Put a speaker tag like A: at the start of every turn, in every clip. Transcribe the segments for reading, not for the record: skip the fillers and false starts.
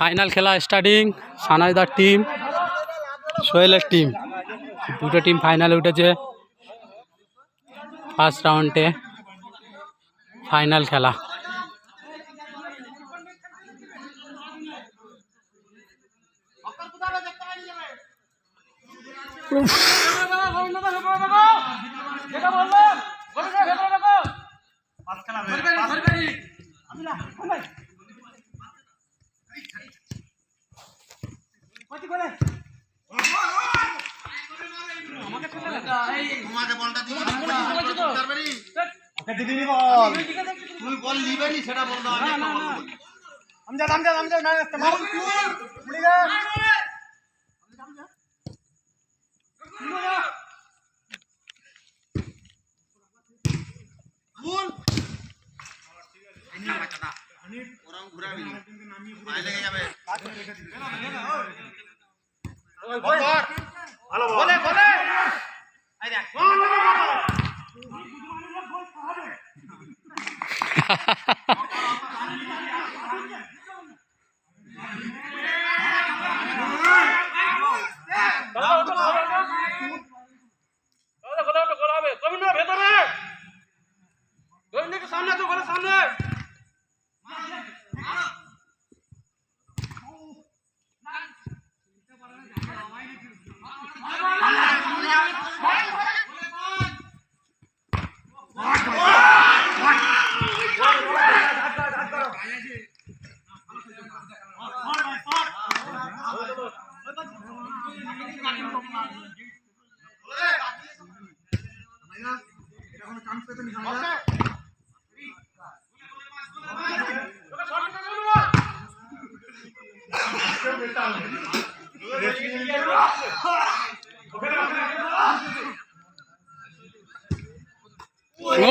A: Final খেলা starting. সানাইদার team, সোহেলের team, দুটো team ফাইনালে উঠেছে। ফার্স্ট রাউন্ডে ফাইনাল খেলা।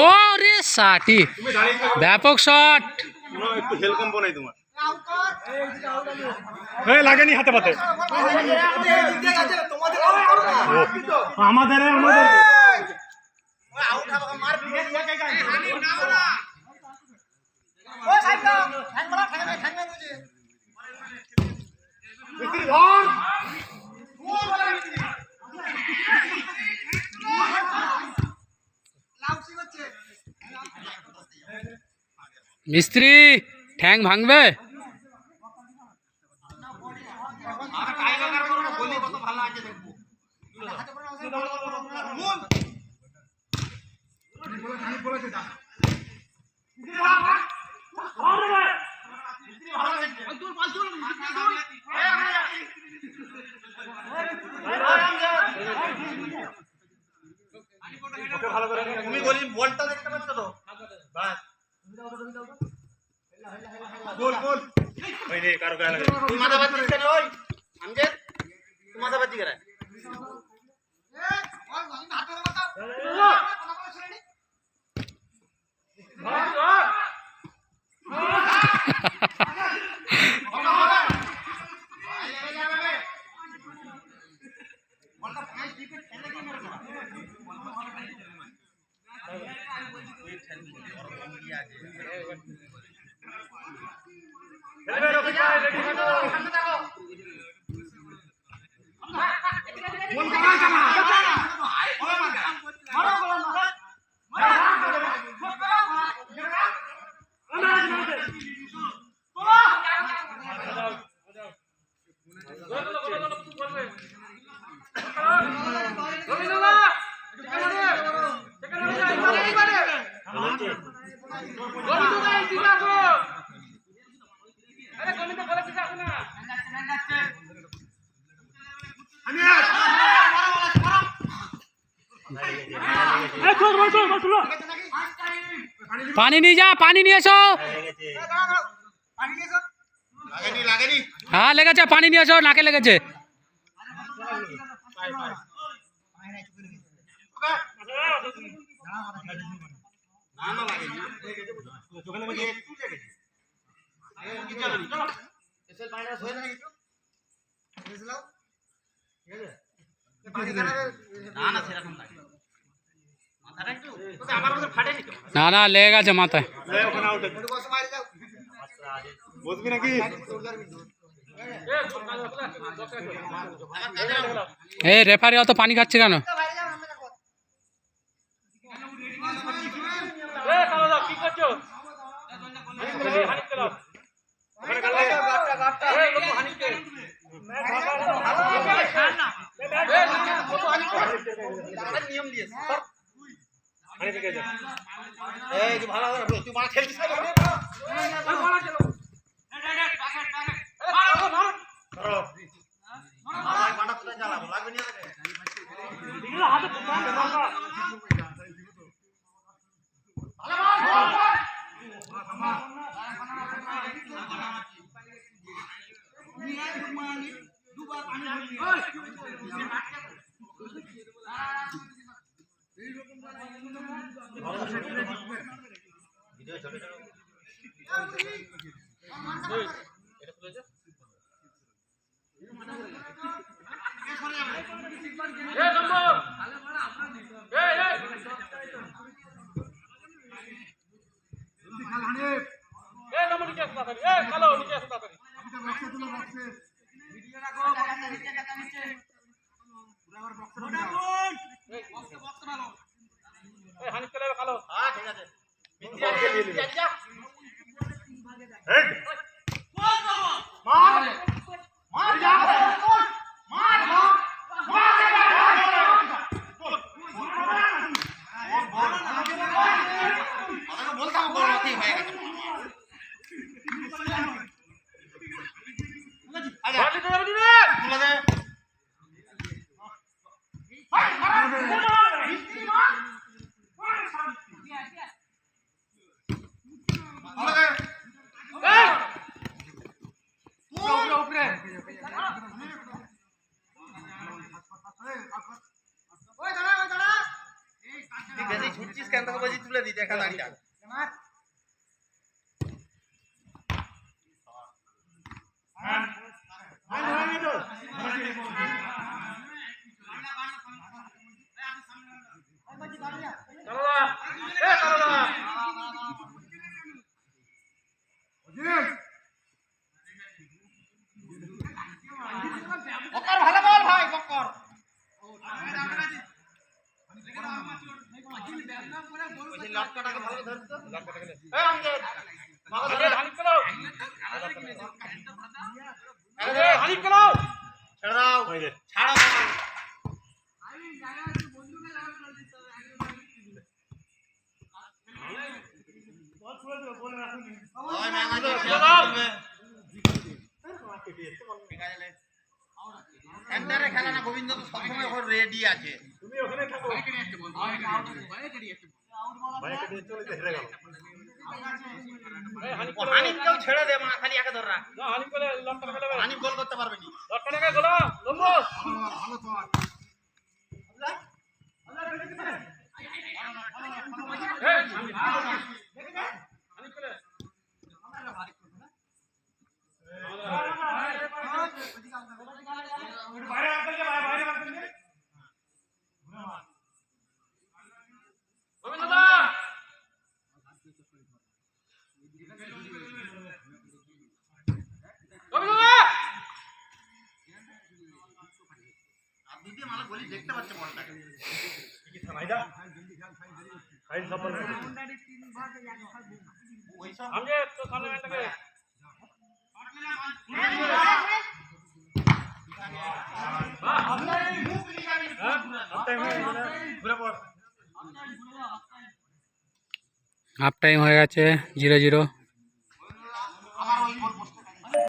A: ওরে সাটি, ব্যাপক শট।
B: একটু হেল কম্প নাই তোমার, লাগেনি হাতে পাতে আমাদের
A: মিস্ত্রি ঠ্যাং ভাঙবে।
B: তুমি বলি বলটা দেখতে পাচ্ছ তো? বাস গোল গোল ওই রে কারো গায়ে লাগে। তুই মাথা বাঁচিস কেন? ওই আমজেদ তুই মাথা বাঁচি কেন?
A: পানি নিয়ে যা, পানি নিয়ে এসো। হ্যাঁ লেগেছে, পানি নিয়ে এসো, নাকে লেগেছে। না না লেগে গেছে মাথায়। এ রেফারি অত পানি খাচ্ছে কেন?
B: নিয়ম দিয়েছে এই যে ভালো তুই মারা খেলছিস ছুটছিস কেন তোকে বলছি তুলে দি দেখা দাঁড়িয়ে ভালো বল ভাই বক্কর লটকাটাকে ভালো ধরছ এই আমজাদ মাগো হানিক করো আরে হানিক করো ছেড়ে দাও ছাড়ো বল ছুড়ে দাও বল রাখুন ওই ম্যাম আছে ছেড়ে দাও ঠিক আছে একবারে খেলা না গোবিন্দ তো সবসময় ওর রেডি আছে তুমি ওখানে থাকো বাইকে নিয়ে আসতে বল বাইকে নিয়ে আসতে বাইকে নিয়ে চলে হেরে গেল হানিফ কেউ ছেড়ে দে মা খালি একা ধর রাখ না হানিফ বলে লটটা ফেলবে হানিফ গোল করতে পারবে না লটটা লেগে গোল লম্বো ভালো তো আল্লাহ বেঁচে গেছে এই হানিফ বলে আমরা ভারী করব না বাইরে আনতে বাইরে আনতে গোবিন্দ দা গোবিন্দ দা আপনি দিয়ে মালা বলি দেখতে পাচ্ছেন বলটাকে কি থামাইদা ফাইল সফল বাউন্ডারি 3 ভাগে এক ভাগ ওই সব আগে তো সামনে থেকে
A: হাফ টাইম হয়ে গেছে 0-0।